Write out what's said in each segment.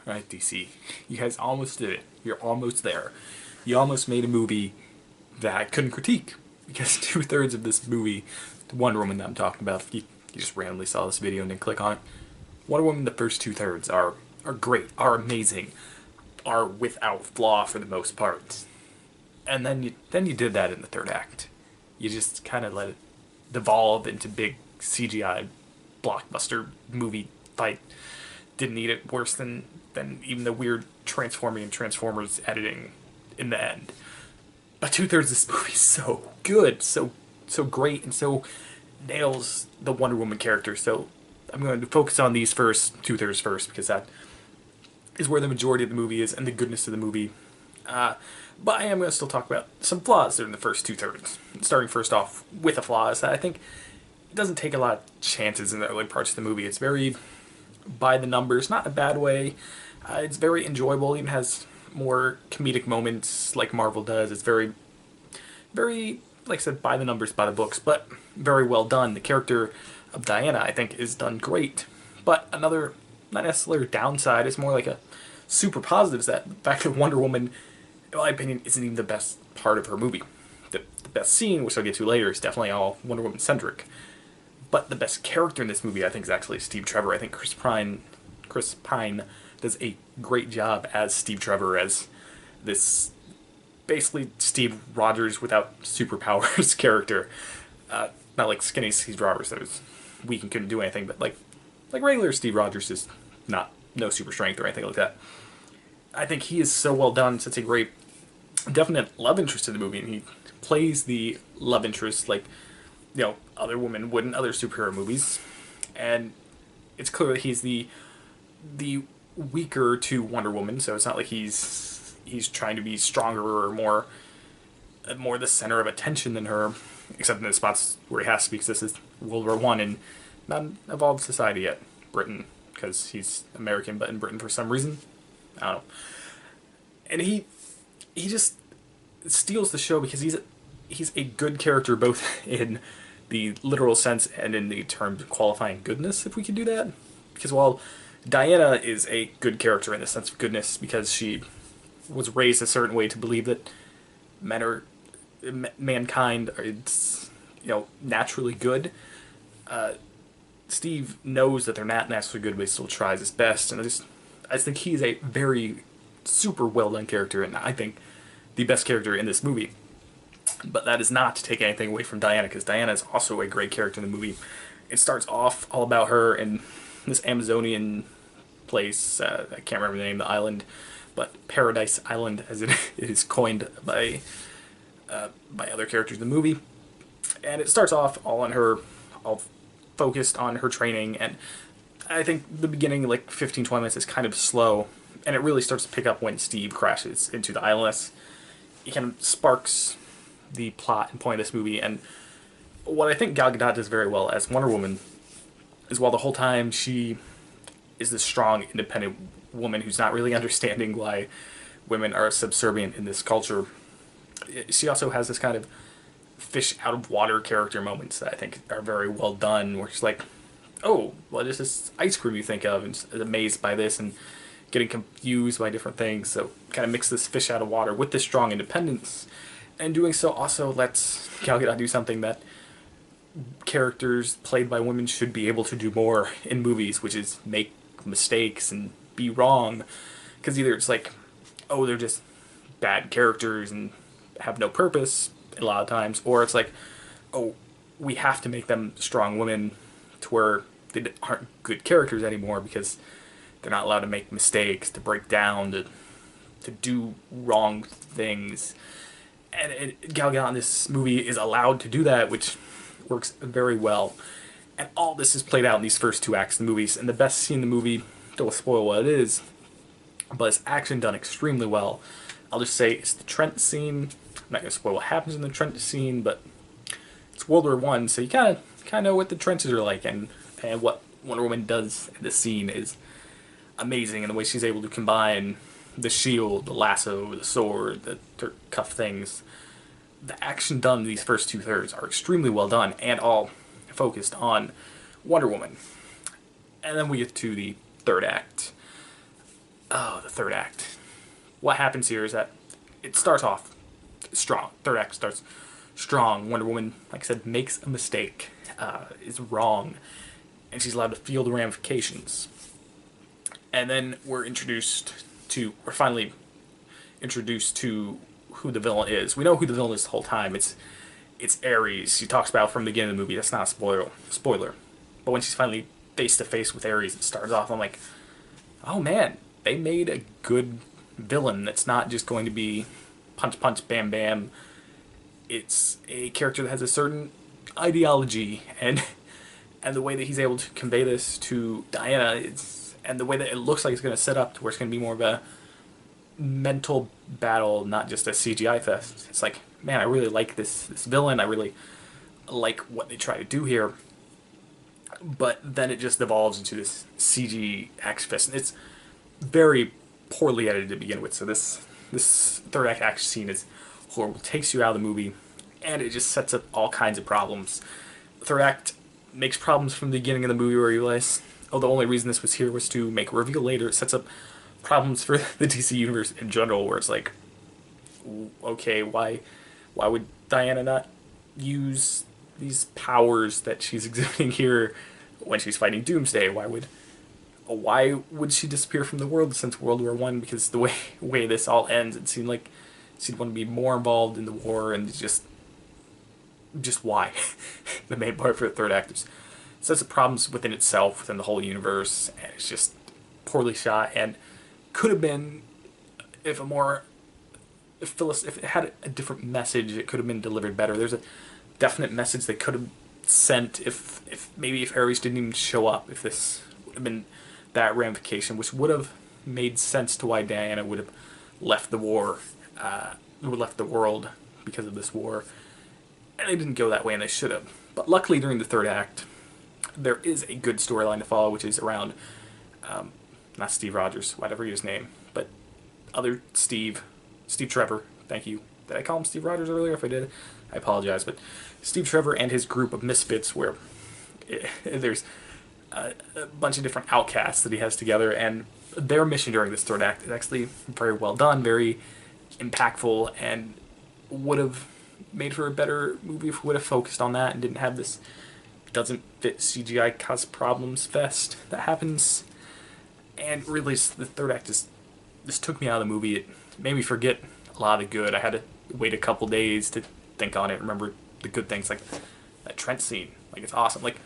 Right, DC. You guys almost did it. You're almost there. You almost made a movie that I couldn't critique. Because two-thirds of this movie, the Wonder Woman that I'm talking about, if you just randomly saw this video and didn't click on it, Wonder Woman, the first two-thirds are great, are amazing, are without flaw for the most part. And then you did that in the third act. You just kind of let it devolve into big CGI blockbuster movie fight. Didn't need it worse than even the weird transforming and Transformers editing in the end. But two-thirds of this movie is so good, so great, and so nails the Wonder Woman character. So I'm going to focus on these first two-thirds first because that is where the majority of the movie is and the goodness of the movie. But I am going to still talk about some flaws during the first two-thirds. Starting first off with a flaw is that I think it doesn't take a lot of chances in the early parts of the movie. It's very by the numbers, not in a bad way. It's very enjoyable. It even has more comedic moments like Marvel does. It's very, very, like I said, by the numbers, by the books, but very well done. The character of Diana, I think, is done great. But another, not necessarily downside, it's more like a super positive is that the fact that Wonder Woman, in my opinion, isn't even the best part of her movie. The best scene, which I'll get to later, is definitely all Wonder Woman centric. But the best character in this movie, I think, is actually Steve Trevor. I think Chris Pine does a great job as Steve Trevor, as this basically Steve Rogers without superpowers character. Not like skinny Steve Rogers that was weak and couldn't do anything, but like regular Steve Rogers, just no super strength or anything like that. I think he is so well done. Such a great, definite love interest in the movie, and he plays the love interest like other women would in other superhero movies, and it's clear that he's the weaker to Wonder Woman. So it's not like he's trying to be stronger or more the center of attention than her, except in the spots where he has to be, because this is World War One and not an evolved society yet. Britain, because he's American, but in Britain for some reason, I don't know. And he just steals the show because he's a good character both in the literal sense and in the terms of qualifying goodness, if we can do that. Because while Diana is a good character in the sense of goodness because she was raised a certain way to believe that mankind is naturally good. Steve knows that they're not naturally good, but he still tries his best, and I just think he's a very super well done character, and I think the best character in this movie. But that is not to take anything away from Diana, because Diana is also a great character in the movie. It starts off all about her in this Amazonian place. I can't remember the name of the island, but Paradise Island, as it is coined by other characters in the movie. And it starts off all focused on her training, and I think the beginning, like 15-20 minutes, is kind of slow, and it really starts to pick up when Steve crashes into the ILS. It kind of sparks the plot and point of this movie, and what I think Gal Gadot does very well as Wonder Woman is while the whole time she is this strong, independent woman who's not really understanding why women are subservient in this culture, she also has this kind of fish out of water character moments that I think are very well done, where she's like, oh, what is this ice cream you think of, and is amazed by this and getting confused by different things. So kind of mix this fish out of water with this strong independence, and doing so also lets Gal Gadot do something that characters played by women should be able to do more in movies, which is make mistakes and be wrong. Because either it's like, oh, they're just bad characters and have no purpose a lot of times, or it's like, oh, we have to make them strong women to where they aren't good characters anymore because they're not allowed to make mistakes, to break down, to do wrong things. And Gal Gadot in this movie is allowed to do that, which works very well. And all this is played out in these first two acts of the movies. And the best scene in the movie, don't spoil what it is, but it's action done extremely well. I'll just say it's the Trent scene. I'm not going to spoil what happens in the Trent scene, but it's World War One, so you kind of know what the trenches are like, and what Wonder Woman does in this scene is amazing, and the way she's able to combine the shield, the lasso, the sword, the cuff things. The action done in these first two-thirds are extremely well done, and all focused on Wonder Woman. And then we get to the third act. Oh, the third act. What happens here is that it starts off strong. Third act starts strong. Wonder Woman, like I said, makes a mistake, is wrong, and she's allowed to feel the ramifications. And then we're finally introduced to who the villain is. We know who the villain is the whole time. It's Ares. She talks about from the beginning of the movie. That's not a spoiler. But when she's finally face to face with Ares, it starts off. I'm like, oh man, they made a good villain that's not just going to be punch punch bam bam. It's a character that has a certain ideology, and the way that he's able to convey this to Diana, and the way that it looks like it's going to set up to where it's going to be more of a mental battle, not just a CGI fest. It's like, man, I really like this villain. I really like what they try to do here. But then it just evolves into this CG action fest, and it's very poorly edited to begin with. So this third act action scene is horrible. It takes you out of the movie, and it just sets up all kinds of problems. The third act makes problems from the beginning of the movie where you realize, oh, the only reason this was here was to make a reveal later. It sets up problems for the DC universe in general, where it's like, okay, why would Diana not use these powers that she's exhibiting here when she's fighting Doomsday? Why would she disappear from the world since World War One? Because the way this all ends, it seemed like she'd want to be more involved in the war, and just why? The main part for the third act is sets of problems within itself, within the whole universe, and it's just poorly shot, and could have been, if it had a different message, it could have been delivered better. There's a definite message they could have sent if Ares didn't even show up, if this would have been that ramification, which would have made sense to why Diana would have left the war, left the world because of this war. And they didn't go that way, and they should have. But luckily, during the third act, there is a good storyline to follow, which is around, not Steve Rogers, whatever his name, but other Steve Trevor, thank you. Did I call him Steve Rogers earlier? If I did, I apologize. But Steve Trevor and his group of misfits, where there's a bunch of different outcasts that he has together, and their mission during this third act is actually very well done, very impactful, and would have made for a better movie if we would have focused on that and didn't have this doesn't fit CGI cause problems fest that happens. And really, the third act this took me out of the movie. It made me forget a lot of the good. I had to wait a couple days to think on it, remember the good things, like that Trent scene. Like, it's awesome. Like,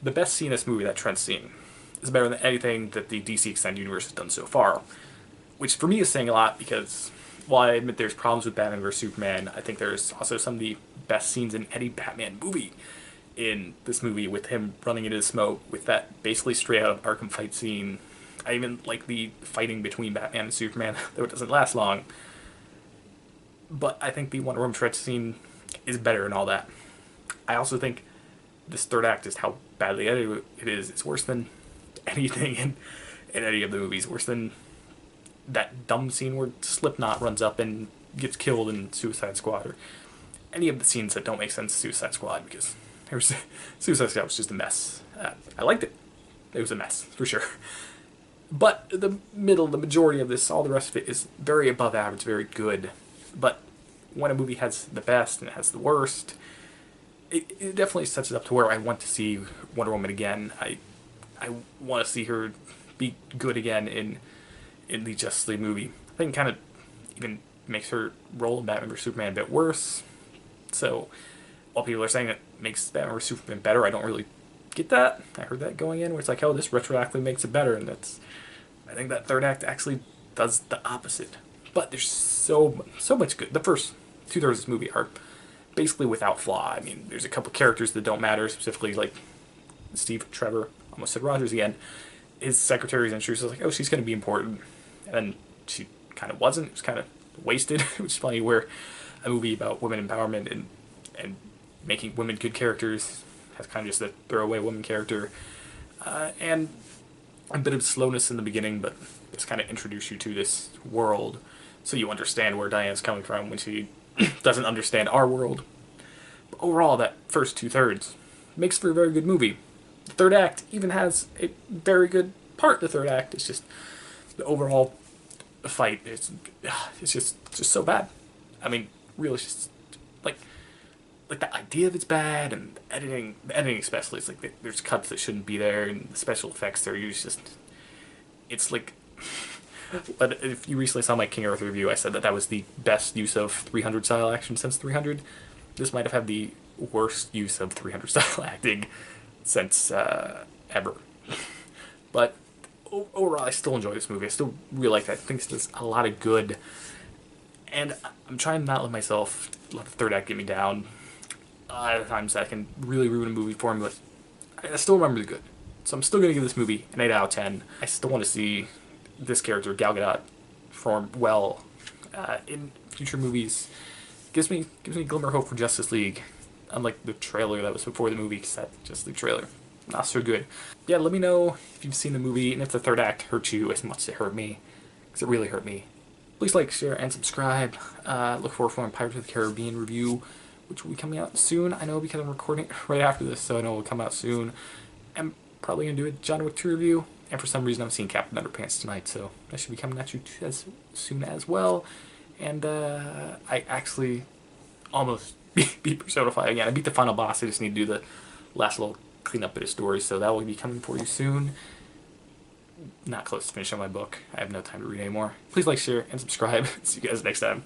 the best scene in this movie, that Trent scene, is better than anything that the DC Extended Universe has done so far. Which, for me, is saying a lot, because while I admit there's problems with Batman vs. Superman, I think there's also some of the best scenes in any Batman movie in this movie, with him running into the smoke, with that basically straight out of Arkham fight scene. I even like the fighting between Batman and Superman, though it doesn't last long. But I think the Wonder Woman Trent scene is better and all that. I also think this third act, is how badly edited it is. It's worse than anything in any of the movies. Worse than that dumb scene where Slipknot runs up and gets killed in Suicide Squad, or any of the scenes that don't make sense in Suicide Squad, because Suicide Squad was just a mess. I liked it. It was a mess, for sure. But the majority of this, all the rest of it, is very above average, very good. But when a movie has the best and it has the worst, it definitely sets it up to where I want to see Wonder Woman again. I want to see her be good again in the Justice League movie. I think it kind of even makes her role in Batman vs. Superman a bit worse. So while people are saying it makes Batman vs. Superman better, I don't really get that. I heard that going in, where it's like, oh, this retroactively makes it better, and I think that third act actually does the opposite. But there's so much good. The first 2/3 of this movie are basically without flaw. I mean, there's a couple characters that don't matter, specifically like Steve Trevor, almost said Rogers again. His secretary's introduced, like, oh, she's going to be important, and then she kind of wasn't. It was kind of wasted, which is funny, where a movie about women empowerment and making women good characters has kind of just a throwaway woman character, and a bit of slowness in the beginning, but just kind of introduce you to this world so you understand where Diana's coming from when she doesn't understand our world. But overall, that first 2/3 makes for a very good movie. The third act even has a very good part. The third act is just The overall fight it's just so bad. I mean, really, it's just like the idea of it's bad, and the editing especially. It's like there's cuts that shouldn't be there, and the special effects they're used just it's like. But if you recently saw my King Arthur review, I said that that was the best use of 300 style action since 300. This might have had the worst use of 300 style acting since ever. But overall, I still enjoy this movie. I still really like that. I think it's just a lot of good. And I'm trying to not let myself let the third act get me down. At times that can really ruin a movie for me, but I still remember the good. So I'm still going to give this movie an 8 out of 10. I still want to see this character, Gal Gadot, perform well in future movies. Gives me a glimmer of hope for Justice League. Unlike the trailer that was before the movie, because that Justice League trailer, not so good. Yeah, let me know if you've seen the movie and if the third act hurt you as much as it hurt me, because it really hurt me. Please like, share, and subscribe. Look forward for my Pirates of the Caribbean review, which will be coming out soon. I know because I'm recording right after this, so I know it will come out soon. I'm probably going to do a John Wick 2 review, and for some reason I'm seeing Captain Underpants tonight, so that should be coming at you as soon as well. And I actually almost beat Persona 5 again. I beat the final boss, I just need to do the last little cleanup bit of story, so that will be coming for you soon. Not close to finishing my book. I have no time to read anymore. Please like, share, and subscribe. See you guys next time.